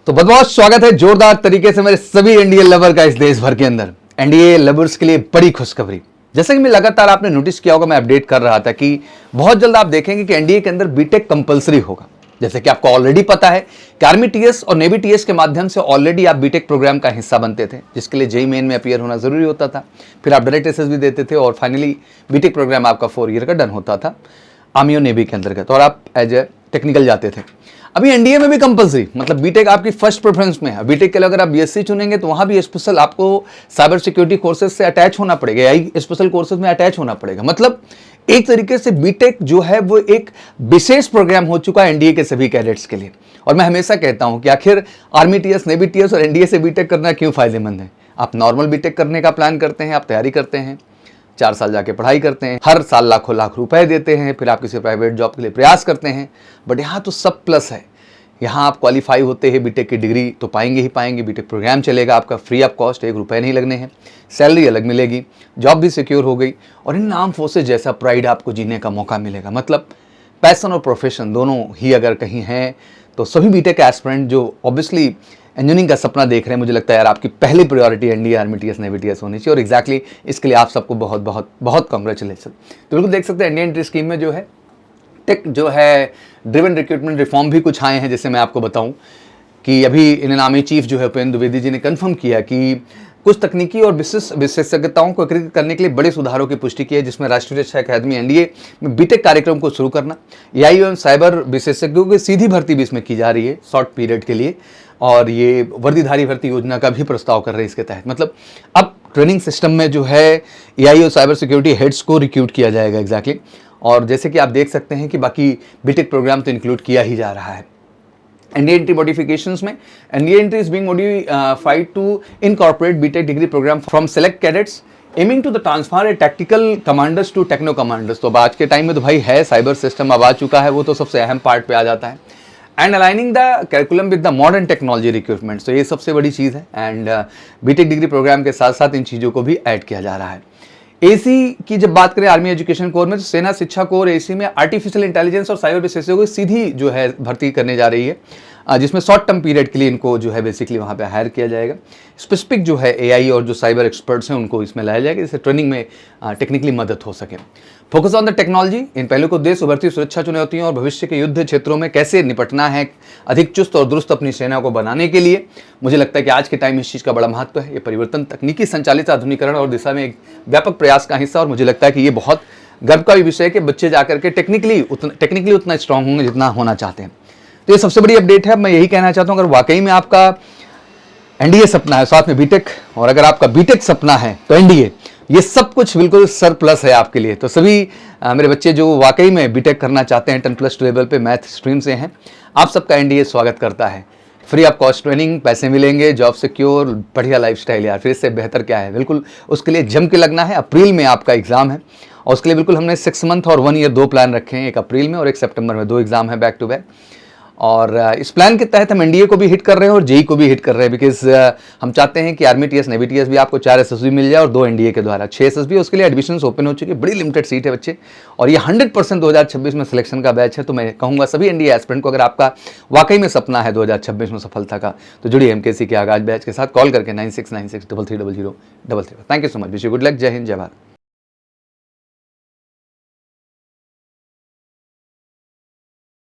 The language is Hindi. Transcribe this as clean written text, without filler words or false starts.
तो बहुत बहुत स्वागत है जोरदार तरीके से मेरे सभी एनडीए लवर का इस देश भर के अंदर। एनडीए लवर्स के लिए बड़ी खुशखबरी। जैसे कि मैं लगातार आपने नोटिस किया होगा, मैं अपडेट कर रहा था कि बहुत जल्द आप देखेंगे कि एनडीए के अंदर बीटेक कंपलसरी होगा। जैसे कि आपको ऑलरेडी पता है कि आर्मी टीएस और नेवी टीएस के माध्यम से ऑलरेडी आप बीटेक प्रोग्राम का हिस्सा बनते थे, जिसके लिए जेईई मेन में अपीयर होना जरूरी होता था। फिर आप डायरेक्ट एसएसबी देते थे और फाइनली बीटेक प्रोग्राम आपका 4 ईयर का डन होता था आर्मी और नेवी के अंतर्गत, और आप एज ए टेक्निकल जाते थे। अभी एनडीए में भी कंपलसरी, मतलब बीटेक आपकी फर्स्ट प्रेफरेंस में है। बीटेक के लिए अगर आप बीएससी चुनेंगे तो वहां भी स्पेशल आपको साइबर सिक्योरिटी कोर्सेज से अटैच होना पड़ेगा, या स्पेशल कोर्सेज में अटैच होना पड़ेगा। मतलब एक तरीके से बीटेक जो है वो एक विशेष प्रोग्राम हो चुका है एनडीए के सभी कैडेट्स के लिए। और मैं हमेशा कहता हूं कि आखिर आर्मी टीएस, नेवी टीएस और एनडीए से बीटेक करना क्यों फायदेमंद है। आप नॉर्मल बीटेक करने का प्लान करते हैं, आप तैयारी करते हैं, 4 साल जाके पढ़ाई करते हैं, हर साल लाखों लाख रुपए देते हैं, फिर आप किसी प्राइवेट जॉब के लिए प्रयास करते हैं। बट यहाँ तो सब प्लस है। यहाँ आप क्वालिफाई होते हैं, बीटेक की डिग्री तो पाएंगे ही पाएंगे। बीटेक प्रोग्राम चलेगा आपका फ्री ऑफ कॉस्ट, 1 रुपए नहीं लगने हैं, सैलरी अलग मिलेगी, जॉब भी सिक्योर हो गई, और इन आर्म फोर्सेज जैसा प्राइड आपको जीने का मौका मिलेगा। मतलब पैशन और प्रोफेशन दोनों ही अगर कहीं हैं तो सभी बीटेक एस्पिरेंट जो ऑब्वियसली इंजीनियरिंग का सपना देख रहे हैं, मुझे लगता है यार आपकी पहली priority NDA, army TS, navy TS होनी चाहिए। और एग्जैक्टली इसके लिए आप सबको बहुत बहुत बहुत कांग्रेचुलेशन। तो बिल्कुल देख सकते हैं इंडियन एंट्री स्कीम में जो है टेक जो है ड्रिवन रिक्रूटमेंट रिफॉर्म भी कुछ आए हैं। जैसे मैं आपको बताऊं कि अभी इंडियन आर्मी चीफ जो है उपेंद्र द्विवेदी जी ने कंफर्म किया कि कुछ तकनीकी और विशेषज्ञताओं को एकीकृत करने के लिए बड़े सुधारों की पुष्टि की है, जिसमें राष्ट्रीय रक्षा अकादमी एनडीए में बीटेक कार्यक्रम को शुरू करना, एआई एवं साइबर विशेषज्ञों की सीधी भर्ती भी इसमें की जा रही है शॉर्ट पीरियड के लिए, और ये वर्दीधारी भर्ती योजना का भी प्रस्ताव कर रहे हैं इसके तहत। मतलब अब ट्रेनिंग सिस्टम में जो है एआई और साइबर सिक्योरिटी हेड्स को रिक्रूट किया जाएगा एग्जैक्टली। और जैसे कि आप देख सकते हैं कि बाकी बीटेक प्रोग्राम तो इंक्लूड किया ही जा रहा है। एनडीए एंट्री मॉडिफिकेशंस में NDA entry is being modified to incorporate BTech degree programme from select cadets aiming to the transfer a tactical commanders to techno commanders. तो आज के टाइम में तो भाई है, साइबर सिस्टम अब आ चुका है, वो तो सबसे अहम पार्ट पे आ जाता है। And aligning the curriculum with the modern technology recruitment, तो ये सबसे बड़ी चीज़ है। एंड बीटेक डिग्री प्रोग्राम के साथ साथ इन चीज़ों को भी ऐड किया जा रहा है। एसी की जब बात करें आर्मी एजुकेशन कोर में, तो सेना शिक्षा कोर एसी में आर्टिफिशियल इंटेलिजेंस और साइबर विशेषज्ञों की सीधी जो है भर्ती करने जा रही है, जिसमें शॉर्ट टर्म पीरियड के लिए इनको जो है बेसिकली वहाँ पे हायर किया जाएगा। स्पेसिफिक जो है एआई और जो साइबर एक्सपर्ट्स हैं उनको इसमें लाया जाएगा, जिससे ट्रेनिंग में टेक्निकली मदद हो सके। फोकस ऑन द टेक्नोलॉजी, इन पहलू को उद्देश्य उभरती सुरक्षा चुनौतियों और भविष्य के युद्ध क्षेत्रों में कैसे निपटना है, अधिक चुस्त और दुरुस्त अपनी सेना को बनाने के लिए। मुझे लगता है कि आज के टाइम इस चीज़ का बड़ा महत्व है। ये परिवर्तन तकनीकी संचालित आधुनिकरण और दिशा में एक व्यापक प्रयास का हिस्सा, और मुझे लगता है कि ये बहुत गर्व का भी विषय है कि बच्चे जाकर के टेक्निकली उतना स्ट्रांग होंगे जितना होना चाहते हैं। तो ये सबसे बड़ी अपडेट है। मैं यही कहना चाहता हूँ, अगर वाकई में आपका एनडीए सपना है, साथ में बीटेक, और अगर आपका बीटेक सपना है तो एनडीए, ये सब कुछ बिल्कुल सर प्लस है आपके लिए। तो सभी मेरे बच्चे जो वाकई में बीटेक करना चाहते हैं 10+2 लेवल पे मैथ स्ट्रीम से हैं, आप सबका एनडीए स्वागत करता है। फ्री ऑफ कॉस्ट ट्रेनिंग, पैसे मिलेंगे, जॉब सिक्योर, बढ़िया लाइफस्टाइल। यार फिर इससे बेहतर क्या है। बिल्कुल उसके लिए जम के लगना है। अप्रैल में आपका एग्जाम है, और उसके लिए बिल्कुल हमने 6 मंथ और 1 ईयर 2 प्लान रखे हैं। एक अप्रैल में और एक सितंबर में, 2 एग्जाम है बैक टू बैक। और इस प्लान के तहत हम एनडीए को भी हिट कर रहे हैं और जेई को भी हिट कर रहे हैं, बिकॉज हम चाहते हैं कि आर्मी टीएस, नेवी टीएस भी आपको 4 एसएसबी मिल जाए और 2 एनडीए के द्वारा 6 एसएसबी। उसके लिए एडमिशंस ओपन हो चुके हैं, बड़ी लिमिटेड सीट है बच्चे, और ये 100% 2026 में सिलेक्शन का बैच है। तो मैं कहूँगा सभी एनडीए एस्पिरेंट को, अगर आपका वाकई में सपना है 2026 में सफलता का, तो जुड़िए एमकेसी के आगाज बैच के साथ। कॉल करके 9696330033। Thank you so much. Wish you good luck. जय हिंद, जय भारत।